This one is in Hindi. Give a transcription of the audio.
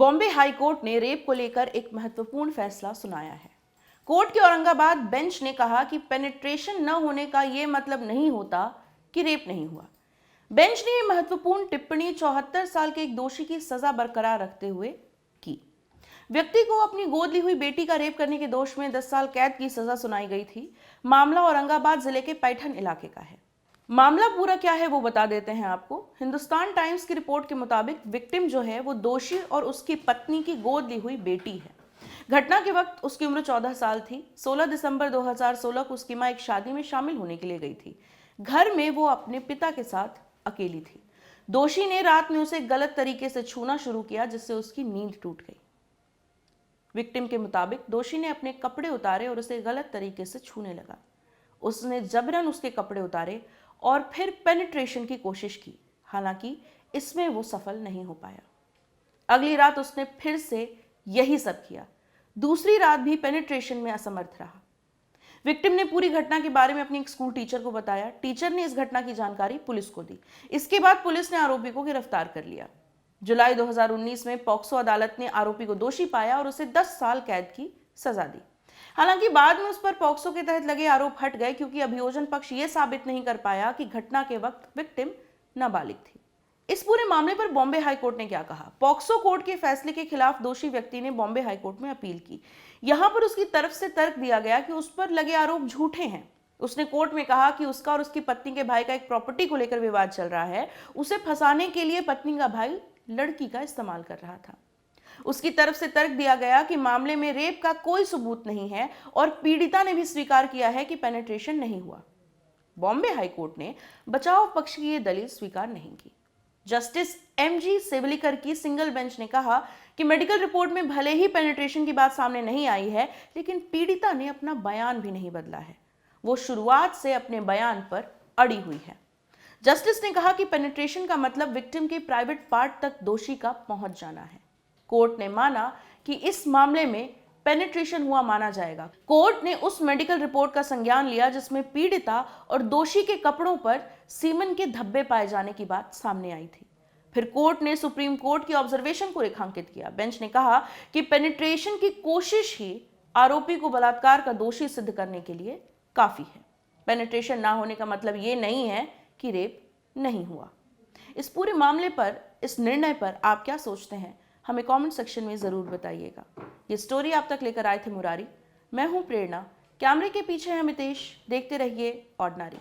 बॉम्बे हाई कोर्ट ने रेप को लेकर एक महत्वपूर्ण फैसला सुनाया है। कोर्ट के औरंगाबाद बेंच ने कहा कि पेनिट्रेशन न होने का यह मतलब नहीं होता कि रेप नहीं हुआ। बेंच ने यह महत्वपूर्ण टिप्पणी 74 साल के एक दोषी की सजा बरकरार रखते हुए की। व्यक्ति को अपनी गोद ली हुई बेटी का रेप करने के दोष में 10 साल कैद की सजा सुनाई गई थी। मामला औरंगाबाद जिले के पैठन इलाके का है। मामला पूरा क्या है वो बता देते हैं आपको। हिंदुस्तान टाइम्स की रिपोर्ट के मुताबिक विक्टिम जो है वो दोषी और उसकी पत्नी की गोद ली हुई बेटी है। घटना के वक्त उसकी उम्र 14 साल थी। 16 दिसंबर 2016 को उसकी मां एक शादी में शामिल होने के लिए गई थी। घर में वो अपने पिता के साथ अकेली थी। दोषी ने रात में उसे गलत तरीके से छूना शुरू किया जिससे उसकी नींद टूट गई। विक्टिम के मुताबिक दोषी ने अपने कपड़े उतारे और उसे गलत तरीके से छूने लगा। उसने जबरन उसके कपड़े उतारे और फिर पेनिट्रेशन की कोशिश की। हालांकि इसमें वो सफल नहीं हो पाया। अगली रात उसने फिर से यही सब किया। दूसरी रात भी पेनिट्रेशन में असमर्थ रहा। विक्टिम ने पूरी घटना के बारे में अपनी एक स्कूल टीचर को बताया। टीचर ने इस घटना की जानकारी पुलिस को दी। इसके बाद पुलिस ने आरोपी को गिरफ्तार कर लिया। जुलाई 2019 में पॉक्सो अदालत ने आरोपी को दोषी पाया और उसे 10 साल कैद की सजा दी। हालांकि बाद में उस पर पॉक्सो के तहत लगे आरोप हट गए क्योंकि अभियोजन पक्ष यह साबित नहीं कर पाया कि घटना के वक्त विक्टिम नाबालिग थी। इस पूरे मामले पर बॉम्बे हाई कोर्ट ने क्या कहा? पॉक्सो कोर्ट के फैसले के खिलाफ दोषी व्यक्ति ने बॉम्बे हाई कोर्ट में अपील की। यहां पर उसकी तरफ से तर्क दिया गया कि उस पर लगे आरोप झूठे हैं। उसने कोर्ट में कहा कि उसका और उसकी पत्नी के भाई का एक प्रॉपर्टी को लेकर विवाद चल रहा है। उसे फंसाने के लिए पत्नी का भाई लड़की का इस्तेमाल कर रहा था। उसकी तरफ से तर्क दिया गया कि मामले में रेप का कोई सबूत नहीं है और पीड़िता ने भी स्वीकार किया है कि पेनिट्रेशन नहीं हुआ। बॉम्बे हाई कोर्ट ने बचाव पक्ष की यह दलील स्वीकार नहीं की। जस्टिस एमजी सेवलिकर की सिंगल बेंच ने कहा कि मेडिकल रिपोर्ट में भले ही पेनिट्रेशन की बात सामने नहीं आई है, लेकिन पीड़िता ने अपना बयान भी नहीं बदला है। वो शुरुआत से अपने बयान पर अड़ी हुई है। जस्टिस ने कहा कि पेनिट्रेशन का मतलब विक्टिम के प्राइवेट पार्ट तक दोषी का पहुंच जाना है। कोर्ट ने माना कि इस मामले में पेनिट्रेशन हुआ माना जाएगा। कोर्ट ने उस मेडिकल रिपोर्ट का संज्ञान लिया जिसमें पीड़िता और दोषी के कपड़ों पर सीमन के धब्बे पाए जाने की बात सामने आई थी। फिर कोर्ट ने सुप्रीम कोर्ट की ऑब्जर्वेशन को रेखांकित किया। बेंच ने कहा कि पेनिट्रेशन की कोशिश ही आरोपी को बलात्कार का दोषी सिद्ध करने के लिए काफी है। पेनिट्रेशन ना होने का मतलब ये नहीं है कि रेप नहीं हुआ। इस पूरे मामले पर, इस निर्णय पर आप क्या सोचते हैं? हमें कमेंट सेक्शन में जरूर बताइएगा। ये स्टोरी आप तक लेकर आए थे मुरारी। मैं हूं प्रेरणा। कैमरे के पीछे है मितेश। देखते रहिए ऑर्डिनरी।